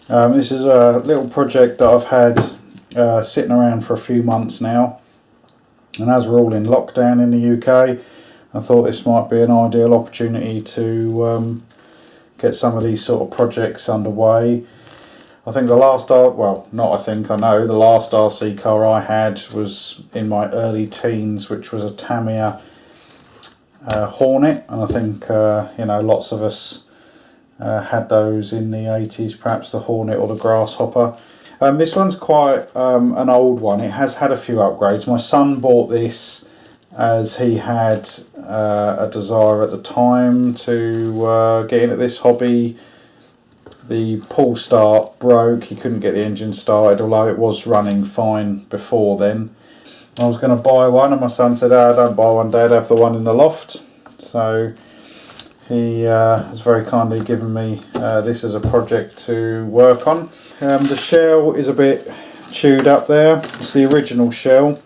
This is a little project that I've had sitting around for a few months now, and as we're all in lockdown in the UK, I thought this might be an ideal opportunity to get some of these sort of projects underway. I think the last I know the last RC car I had was in my early teens, which was a Tamiya Hornet, and I think lots of us had those in the 80s, perhaps the Hornet or the Grasshopper. This one's quite an old one. It has had a few upgrades. My son bought this as he had a desire at the time to get into this hobby. The pull start broke, he couldn't get the engine started, although it was running fine before then. I was going to buy one, and my son said, don't buy one, Dad, have the one in the loft. So he has very kindly given me this as a project to work on. The shell is a bit chewed up there. It's the original shell.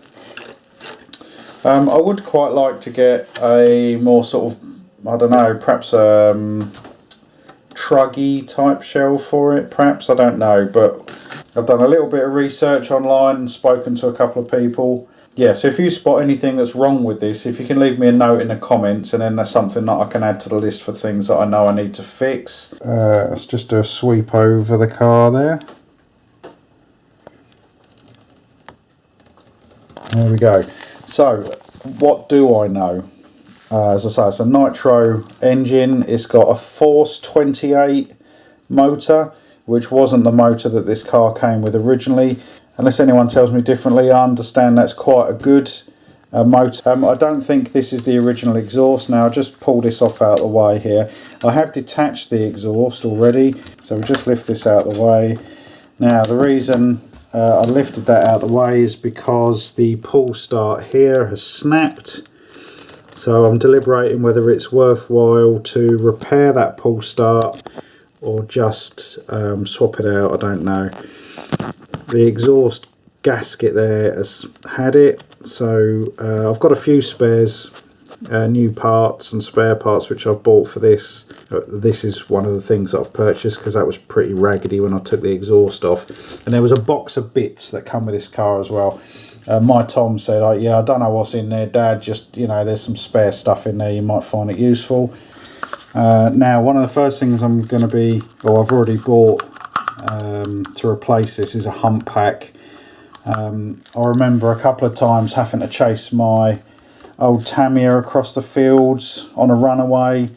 I would quite like to get a more sort of, I don't know, perhaps truggy type shell for it, perhaps, I don't know, but I've done a little bit of research online and spoken to a couple of people. Yeah, so if you spot anything that's wrong with this, if you can leave me a note in the comments, and then that's something that I can add to the list for things that I know I need to fix. Let's just do a sweep over the car there. There we go. So, what do I know? As I say, it's a Nitro engine. It's got a Force 28 motor, which wasn't the motor that this car came with originally. Unless anyone tells me differently, I understand that's quite a good motor. I don't think this is the original exhaust. Now, I'll just pull this off out of the way here. I have detached the exhaust already, so we'll just lift this out of the way. Now, the reason I lifted that out of the way is because the pull start here has snapped. So I'm deliberating whether it's worthwhile to repair that pull start or just swap it out. I don't know. The exhaust gasket there has had it, so I've got a few spares, new parts and spare parts which I've bought for this. This is one of the things that I've purchased because that was pretty raggedy when I took the exhaust off. And there was a box of bits that come with this car as well. My Tom said, yeah, I don't know what's in there, Dad, just, there's some spare stuff in there, you might find it useful. Now, one of the first things I'm going to be, or I've already bought to replace this, is a hump pack. I remember a couple of times having to chase my old Tamiya across the fields on a runaway,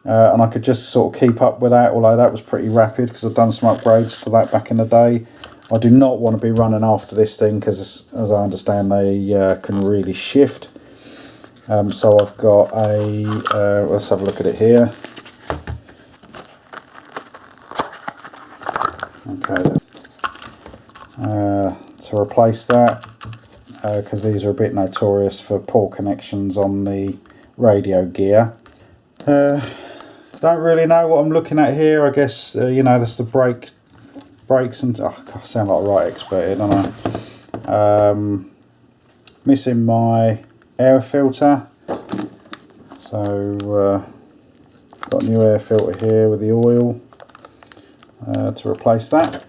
and I could just sort of keep up with that, although that was pretty rapid because I've done some upgrades to that back in the day. I do not want to be running after this thing because, as I understand, they can really shift. So I've got a, let's have a look at it here. Okay, to replace that, because these are a bit notorious for poor connections on the radio gear. Don't really know what I'm looking at here. I guess, that's the brakes and, I sound like a right expert here, don't I? Missing my air filter. So, got a new air filter here with the oil to replace that.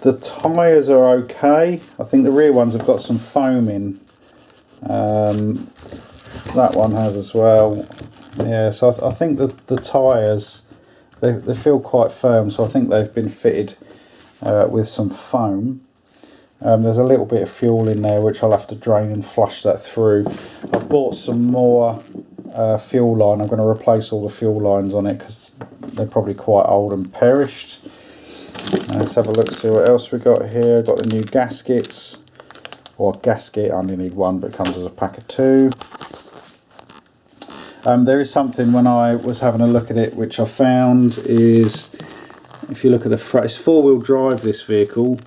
The tyres are okay. I think the rear ones have got some foam in. That one has as well. Yeah, so I think that the tyres, they feel quite firm, so I think they've been fitted with some foam. There's a little bit of fuel in there which I'll have to drain and flush that through. I've bought some more fuel line. I'm going to replace all the fuel lines on it because they're probably quite old and perished. Let's have a look, see what else we got here. Got the new gaskets, or gasket, I only need one, but it comes as a pack of two. There is something when I was having a look at it which I found is, if you look at the front, it's four-wheel drive, this vehicle.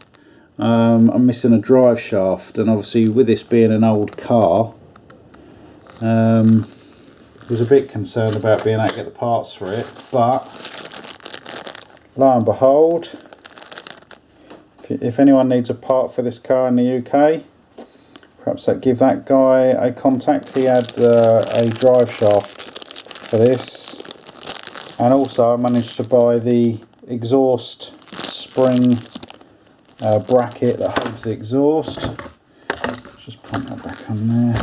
I'm missing a drive shaft, and obviously with this being an old car, I was a bit concerned about being able to get the parts for it, but lo and behold, if anyone needs a part for this car in the UK, perhaps I'd give that guy a contact. He had a drive shaft for this, And also I managed to buy the exhaust spring bracket that holds the exhaust. Let's just pump that back on there,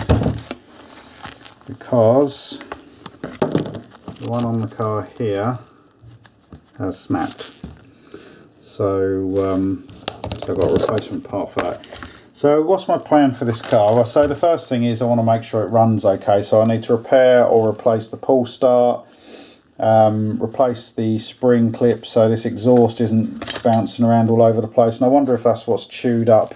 because the one on the car here has snapped. So, so I've got a replacement part for that. So what's my plan for this car? Well, so the first thing is I want to make sure it runs okay. So I need to repair or replace the pull start, replace the spring clip so this exhaust isn't bouncing around all over the place. And I wonder if that's what's chewed up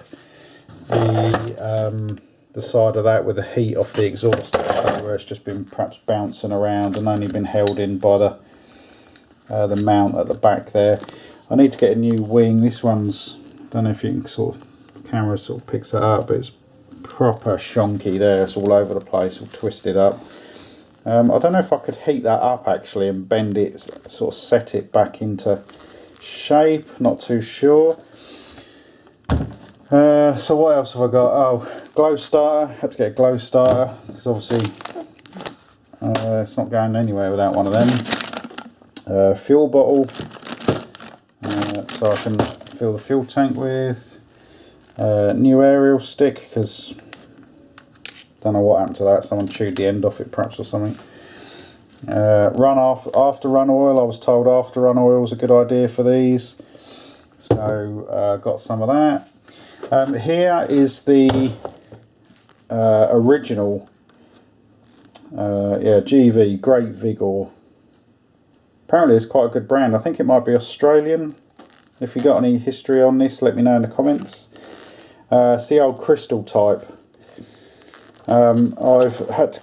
the side of that with the heat off the exhaust, actually, where it's just been perhaps bouncing around and only been held in by the mount at the back there. I need to get a new wing. This one's, I don't know if you can the camera sort of picks that up, but it's proper shonky there. It's all over the place, all twisted up. I don't know if I could heat that up actually and bend it, sort of set it back into shape, not too sure. So what else have I got? Oh, glow starter. Had to get a glow starter because obviously it's not going anywhere without one of them. Fuel bottle, so I can fill the fuel tank with. New aerial stick, because don't know what happened to that. Someone chewed the end off it perhaps or something. After run oil. I was told after run oil was a good idea for these, so got some of that. Here is the original GV Great Vigor. Apparently it's quite a good brand. I think it might be Australian. If you got any history on this, let me know in the comments. It's the old crystal type. I've had to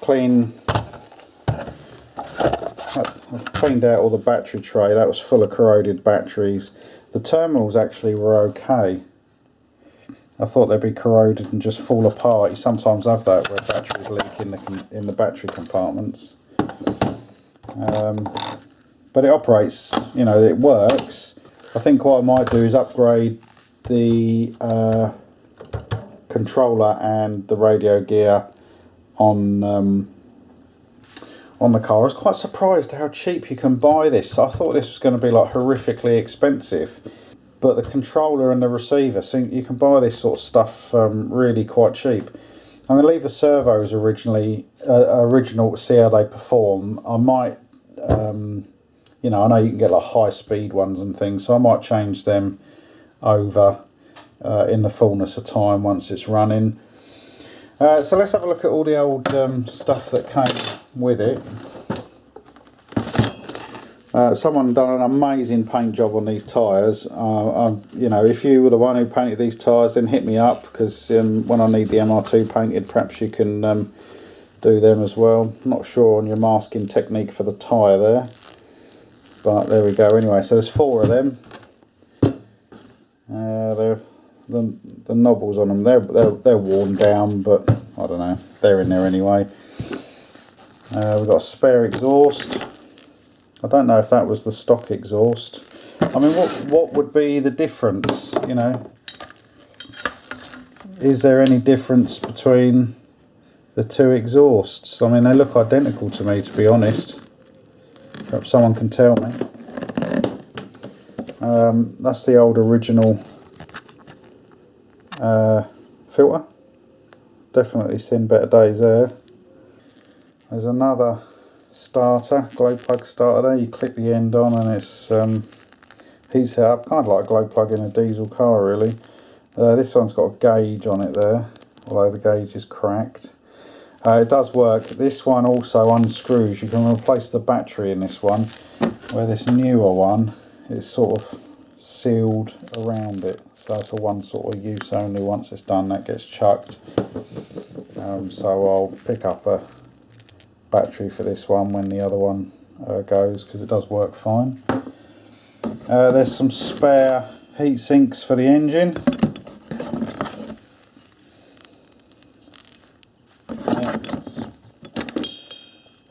I've cleaned out all the battery tray. That was full of corroded batteries. The terminals actually were okay. I thought they'd be corroded and just fall apart. You sometimes have that where batteries leak in the battery compartments. But it operates, you know, it works. I think what I might do is upgrade the controller and the radio gear on the car. I was quite surprised how cheap you can buy this. I thought this was going to be like horrifically expensive, but the controller and the receiver, so you can buy this sort of stuff really quite cheap. I'm going to leave the servos original to see how they perform. I might, you know, I know you can get like high speed ones and things, so I might change them over in the fullness of time once it's running. So let's have a look at all the old stuff that came with it. Someone done an amazing paint job on these tyres. You know, if you were the one who painted these tyres, then hit me up, because when I need the MR2 painted, perhaps you can do them as well. Not sure on your masking technique for the tyre there, but there we go. Anyway, so there's 4 of them. They're the knobbles on them. They're worn down, but I don't know. They're in there anyway. We've got a spare exhaust. I don't know if that was the stock exhaust. I mean, what would be the difference? You know, is there any difference between the 2 exhausts? I mean, they look identical to me, to be honest. Perhaps someone can tell me. That's the old original filter. Definitely seen better days there. There's another starter, glow plug starter there. You click the end on and it's heats it up, kind of like a glow plug in a diesel car really. This one's got a gauge on it there, although the gauge is cracked. It does work. This one also unscrews. You can replace the battery in this one, where this newer one is sort of sealed around it, so it's a one sort of use only. Once it's done, that gets chucked. So I'll pick up a battery for this one when the other one goes, because it does work fine. There's some spare heat sinks for the engine.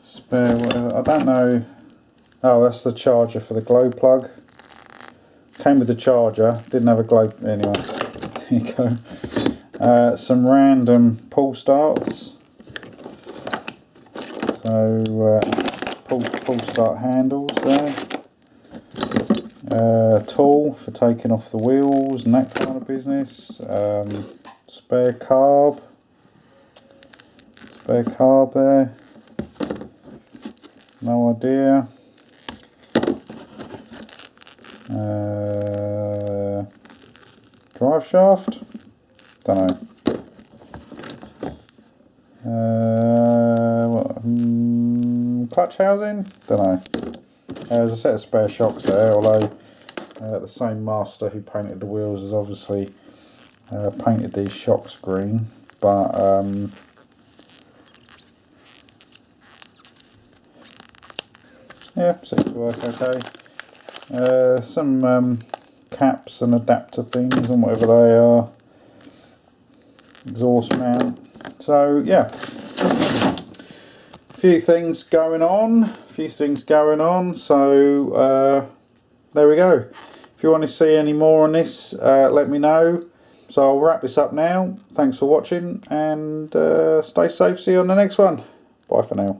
Spare whatever, I don't know. Oh, that's the charger for the glow plug. Came with the charger, didn't have a glow. Anyway, there you go. Some random pull starts. So pull start handles there. Tool for taking off the wheels and that kind of business. Spare carb there. No idea. Drive shaft? Don't know. Clutch housing? Don't know. There's a set of spare shocks there, although the same master who painted the wheels has obviously painted these shocks green, but yeah, seems to work okay. Some caps and adapter things and whatever they are. Exhaust mount. So yeah, a few things going on. So there we go. If you want to see any more on this, let me know. So I'll wrap this up now. Thanks for watching, and stay safe. See you on the next one. Bye for now.